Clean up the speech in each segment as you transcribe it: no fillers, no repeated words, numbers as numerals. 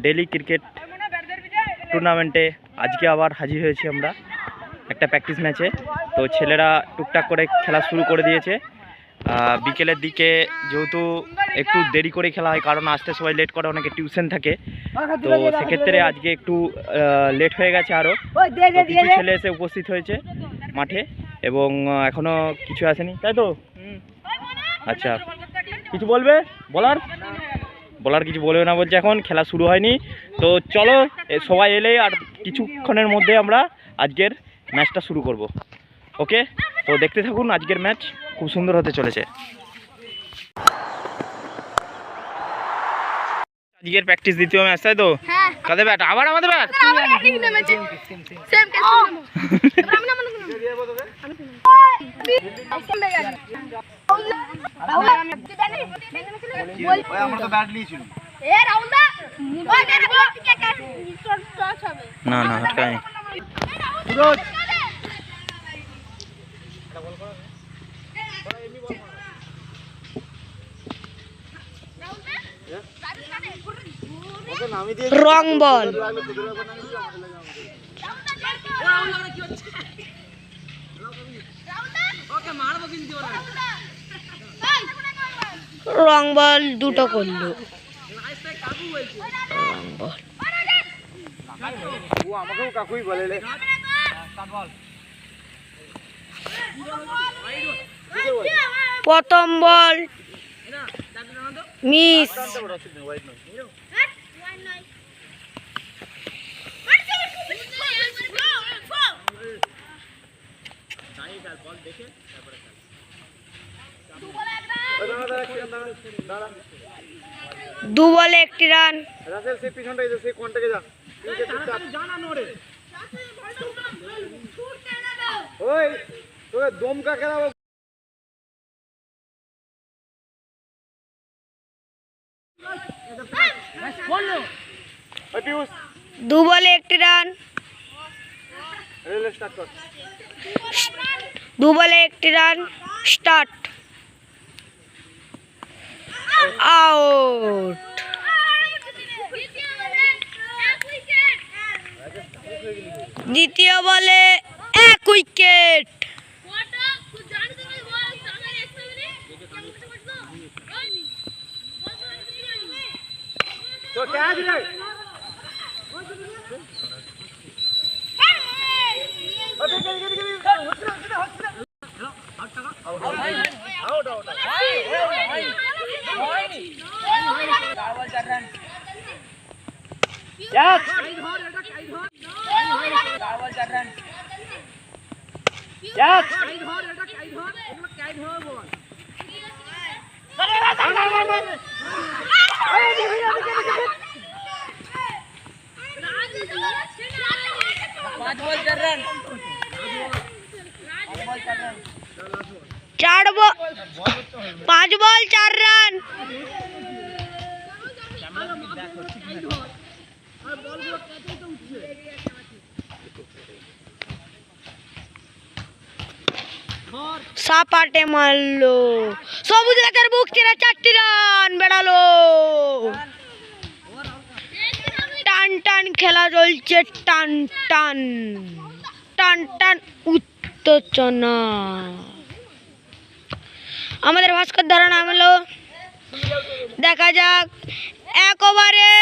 Daily cricket টুর্নামেন্টে আজকে আবার হাজির হয়েছি আমরা একটা প্র্যাকটিস ম্যাচে। তো ছেলেরা টুকটাক করে খেলা শুরু করে দিয়েছে। বিকেলের দিকে যেহেতু একটু দেরি করে খেলা হয়, কারণ আসতে সবাই লেট করে, অনেকে টিউশন থাকে, তো সেক্ষেত্রে আজকে একটু লেট হয়ে গেছে। আরও কিছু ছেলে এসে উপস্থিত হয়েছে মাঠে এবং এখনও কিছু আসেনি, তাই তো? আচ্ছা, কিছু বলবে? বলার কিছু বলবে না বলছে, এখন খেলা শুরু হয়নি। তো চলো সবাই এলে আর কিছুক্ষণের মধ্যে আমরা আজকের ম্যাচটা শুরু করব। ওকে, তো দেখতে থাকুন, আজকের ম্যাচ খুব সুন্দর হতে চলেছে। আজকের প্র্যাকটিস দ্বিতীয় ম্যাচ, তাই তো? কাদের ব্যাট? আবার আমাদের ব্যাট? না না হটকাই রং বল, রং বল দুটো করলো। প্রথম বল মিস, দু বলে একটি রান। দু বলে একটি রান, দু বলে একটি রান, স্টার্ট, আউট। দ্বিতীয় বলে 1 উইকেট। पाँच बॉल 4 रन। সাপাটে মারলো, সবুজ গাছের বুক চিরে 4টি রান বেড়ালো। টান টান খেলা চলছে, টান টান টান টান উত্তেজনা। আমাদের ভাস্কর ধারা নাম হলো, দেখা যাক এক ওভারে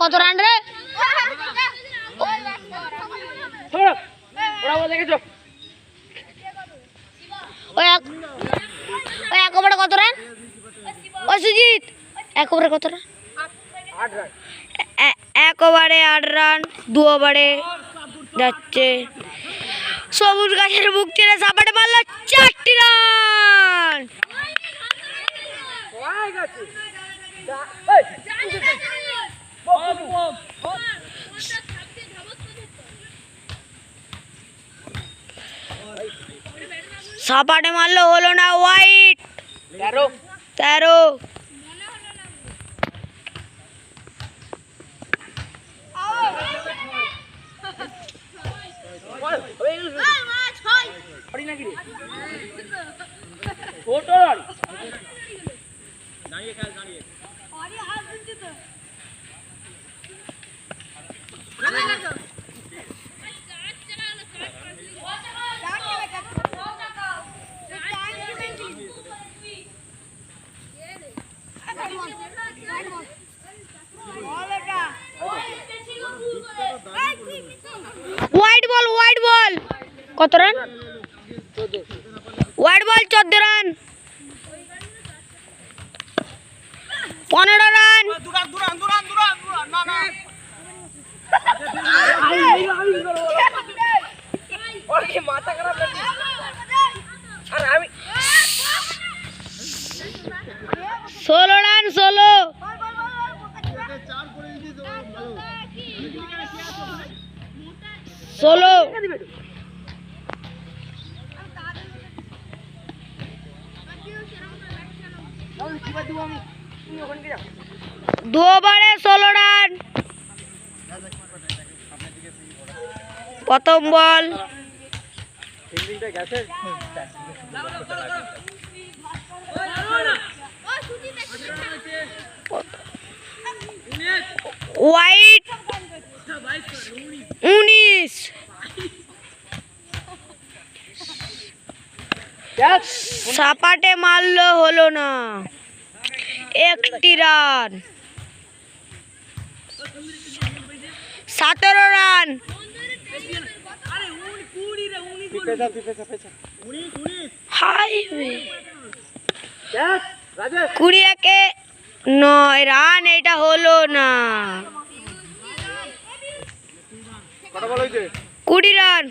কত রান রে? এক ওভারে কত রান? ও সুজিত, এক ওভারে কত রান? 1 ওভারে 8 রান। 2 ওভারে যাচ্ছে, সবুজ গাছের বুক চিরে সাপাটে মারলো 4টি রান। সাপাটে মারলো, হলো না, হোয়াইট। 13। হোয়াইট বল কত run? White ball 14 run, 15 run, মাথা খারাপ লাগছে। 16 রান, 16। दो ओभारे 16 রান। প্রথম বল, হোয়াইট 19। সাপাটে মারলো, হলো না, 1টি রান। 17 রান, 9 রান, এটা হলো না। 20 রান,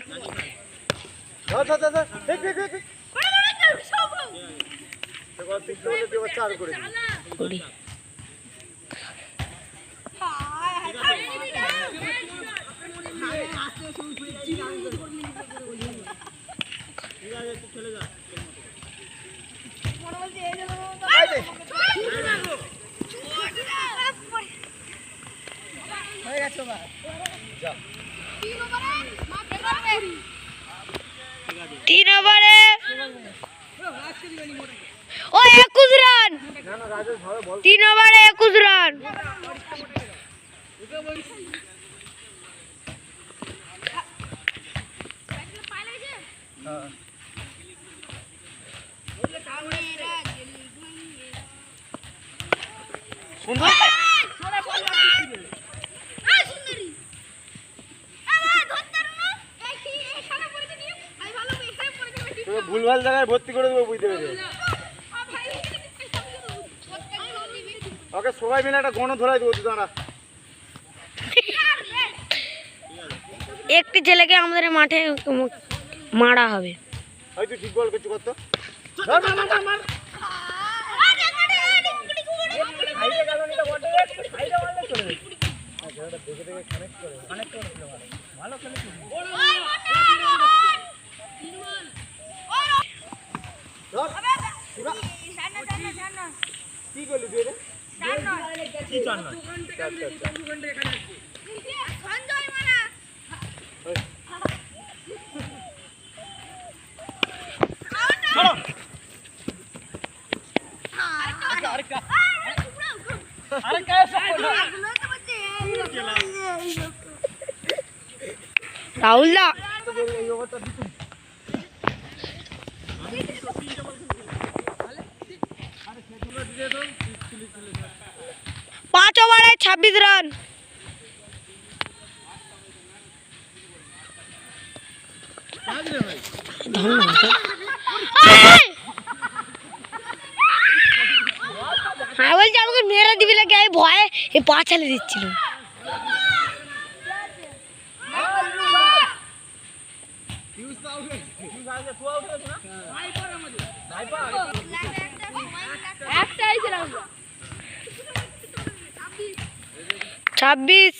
तीन ओभारे 21 রান, 3 ওভারে 21 রান। ভুলভাল জায়গায় ভর্তি করে দেবো, বুঝতে পেরে। ওকে সবাই মিলে একটা গণ ধরাই দেবো, তুই দাঁড়া। একটি ছেলেকে আমাদের মাঠে মারা হবে। হয়তো ঠিক বল কিছু করতো। কি করলি তুই রে? রাহুল দা, पाँच ओवर 26 রান। হ্যাঁ বলছি আমাকে মেয়েরা দিবি লাগে, আমি ভয়ে এই পা চালিয়ে দিচ্ছিল। ছাব্বিশ,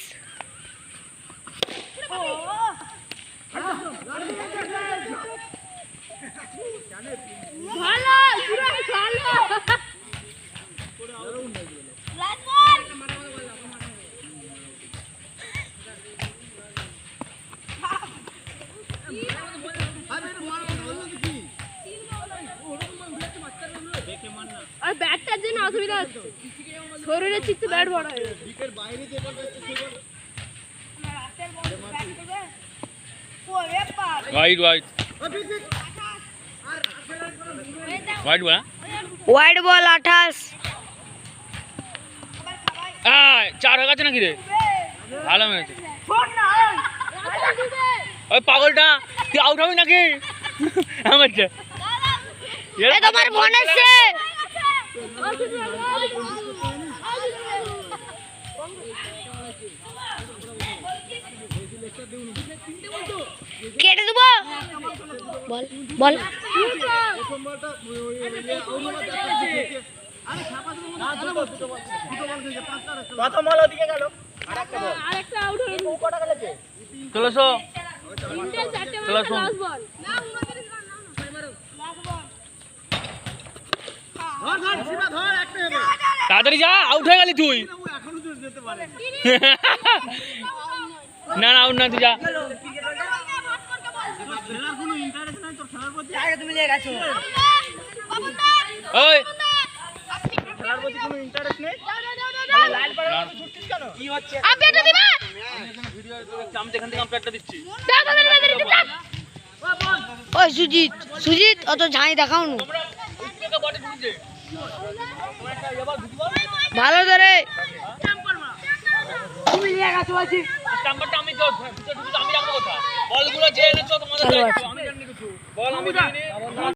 পরীক্ষার জন্য অসুবিধা হচ্ছে শরীরের চিত্তে ব্যাট বড় হয়ে গেছে वाइड वाइड वाइड बोला ওয়াইড বল 28 চার হয়ে গেছে নাকি রে ভালো মেরেছে ওই পাগলটা তুই আউট হবি নাকি আমার এ তোমার মনে আছে কেটে দেবো বল বল প্রথম বল ওদিকে গেল আরেকটা আউট হয়ে চলো শো চলো শো তাড়াতাড়ি যা আউট হয়ে গেলি তুই না না আউট না তুই যা ওই খেলার প্রতি কোনো ইন্টারেস্ট নেই কি হচ্ছে আমি এখান থেকে আমি একটা দিচ্ছি ওই সুজিত সুজিত অত ঝাঁই দেখাও না ভালো ধরে স্টাম্পারটা আমি তো আমি রাখবো কথা বলগুলো যে এনেছো তোমাদের দায়িত্ব আমি জানি কিছু বল আমি জানি